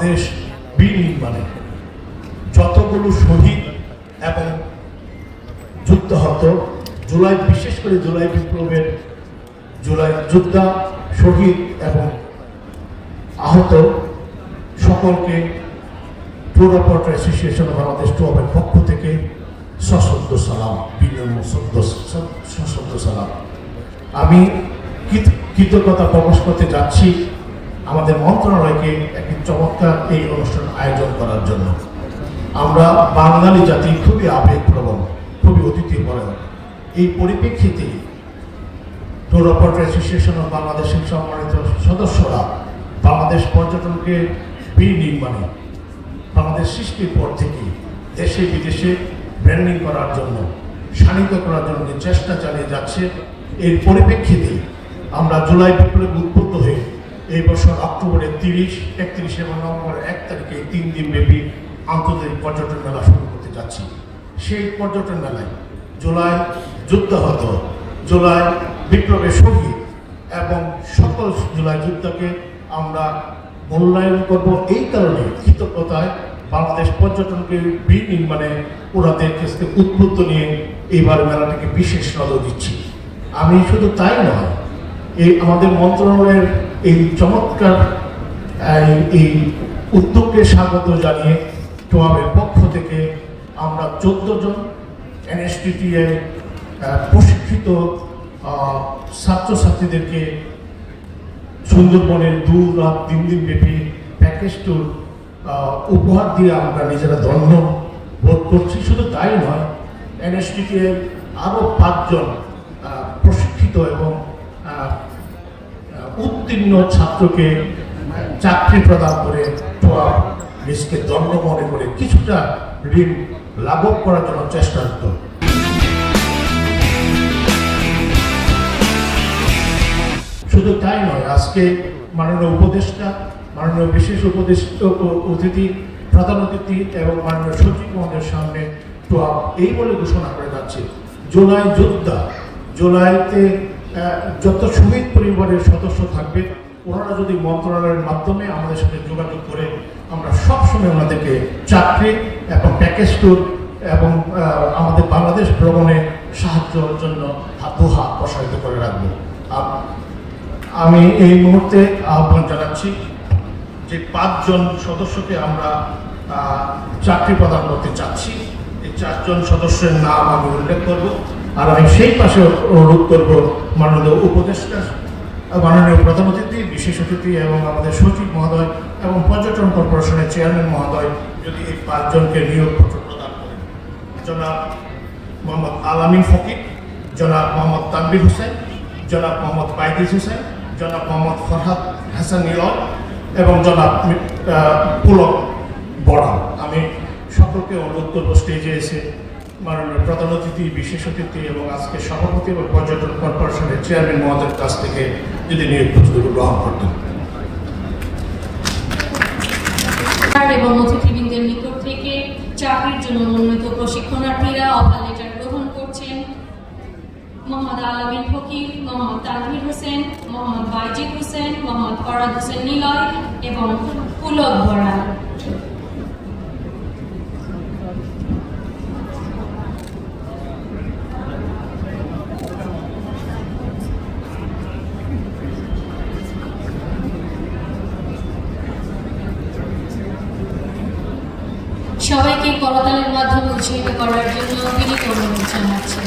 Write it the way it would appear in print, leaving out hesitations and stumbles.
বাংলাদেশ বিনির্মাণে যতগুলো শহীদ এবং যুদ্ধাহত জুলাই, বিশেষ করে জুলাই বিপ্লবের জুলাই যোদ্ধা, শহীদ এবং আহত সকলকে ট্যুর অপারেটর অ্যাসোসিয়েশন বাংলাদেশ ট্যুরের পক্ষ থেকে সশ্রদ্ধ সালাম, বিনম্র সশ্রদ্ধ সালাম। আমি কৃতজ্ঞতা প্রকাশ করতে যাচ্ছি আমাদের মন্ত্রণালয়কে একটি চমৎকার এই অনুষ্ঠান আয়োজন করার জন্য। আমরা বাঙালি জাতি খুবই আবেগপ্রবণ, খুবই অতিথিপরায়ণ। এই পরিপ্রেক্ষিতে ট্যুর অপারেটর অ্যাসোসিয়েশন অফ বাংলাদেশের সম্মানিত সদস্যরা বাংলাদেশ পর্যটনকে বিনির্মাণে বাংলাদেশ সৃষ্টির পর থেকে দেশে বিদেশে ব্র্যান্ডিং করার জন্য, শানিত করার জন্য চেষ্টা চালিয়ে যাচ্ছে। এর পরিপ্রেক্ষিতে আমরা জুলাই বিপ্লবে উদ্বুদ্ধ হয়ে এই বছর অক্টোবরের 30, 31 এবং নভেম্বরের 1 তারিখে 3 দিন ব্যাপী আন্তর্জাতিক পর্যটন মেলা শুরু করতে যাচ্ছি। সেই পর্যটন মেলায় জুলাই যুদ্ধাহত, জুলাই বিপ্লবের শহীদ এবং সকল জুলাই যুদ্ধকে আমরা মূল্যায়ন করব। এই কারণে কৃতজ্ঞতায় বাংলাদেশ পর্যটনকে বিনির্মাণে ওনাদের কাছে উদ্বুদ্ধ নিয়ে এইবার মেলাটিকে বিশেষ নজর দিচ্ছি। আমি শুধু তাই নয়, এই আমাদের মন্ত্রণালয়ের এই চমৎকার এই উদ্যোগকে স্বাগত জানিয়ে টোয়াবের পক্ষ থেকে আমরা 14 জন এনএসটিটিএ প্রশিক্ষিত ছাত্রছাত্রীদেরকে সুন্দরবনের 2 রাত 3 দিন ব্যাপী প্যাকেজ ট্যুর উপহার দিয়ে আমরা নিজেরা ধন্য বোধ করছি। শুধু তাই নয়, এনএসটিটিএ আরও 5 জন প্রশিক্ষিত এবং উত্তীর্ণ ছাত্রকে চাকরি প্রদান করে টোয়া দেশকে দণ্ড মনে করে কিছুটা ঋণ লাঘব করার জন্য চেষ্টারত। শুধু তাই নয়, আজকে মাননীয় উপদেষ্টা, মাননীয় বিশেষ অতিথি, প্রধান অতিথি এবং মাননীয় সচিব মহোদয়ের সামনে টোয়া এই বলে ঘোষণা করে যাচ্ছে, জুলাই যোদ্ধা, জুলাইতে যত শহীদ পরিবারের সদস্য থাকবে ওনারা যদি মন্ত্রণালয়ের মাধ্যমে আমাদের সাথে যোগাযোগ করে আমরা সবসময় ওনাদেরকে চাকরি এবং প্যাকেজ ট্যুর এবং আমাদের বাংলাদেশ ভ্রমণে সাহায্যের জন্য হাত প্রসারিত করে রাখবো। আমি এই মুহূর্তে আহ্বান জানাচ্ছি যে 5 জন সদস্যকে আমরা চাকরি প্রদান করতে চাচ্ছি। এই 4 জন সদস্যের নাম আমি উল্লেখ করব, আর আমি সেই পাশে অনুরোধ করব মাননীয় উপদেষ্টা, মাননীয় প্রধান অতিথি, বিশেষ অতিথি এবং আমাদের সচিব মহোদয় এবং পর্যটন কর্পোরেশনের চেয়ারম্যান মহোদয় যদি এই 5 জনকে নিয়োগপত্র প্রদান করেন। জনাব মোহাম্মদ আলামিন ফকির, জনাব মোহাম্মদ তানভীর হোসেন, জনাব মোহাম্মদ বাইদিস হোসেন, জনাব মোহাম্মদ ফরহাদ হাসান নীলয় এবং জনাব পুলক বড়া। আমি সকলকে অনুরোধ করব স্টেজে এসে মাননীয় প্রধান অতিথি, বিশেষ অতিথি এবং আজকে সভাপতি এবং পর্যটন কর্পোরেশনের চেয়ারম্যান মহোদয়ের কাছ থেকে যদি নিয়োগপত্রগুলো গ্রহণ করতেন। এবং অতিথিবৃন্দের নিকট থেকে চাকরির জন্য মনোনীত প্রশিক্ষণার্থীরা অফার লেটার গ্রহণ করছেন। মোহাম্মদ আলামিন ফকির, মোহাম্মদ তানভীর হোসেন, মোহাম্মদ বাইজিদ হোসেন, মোহাম্মদ ফরহাদ হোসেন নিলয় এবং পুলক বড়া। সবাইকে করতালের মাধ্যমে উৎসাহিত করার জন্য বিনীত অনুরোধ জানাচ্ছি।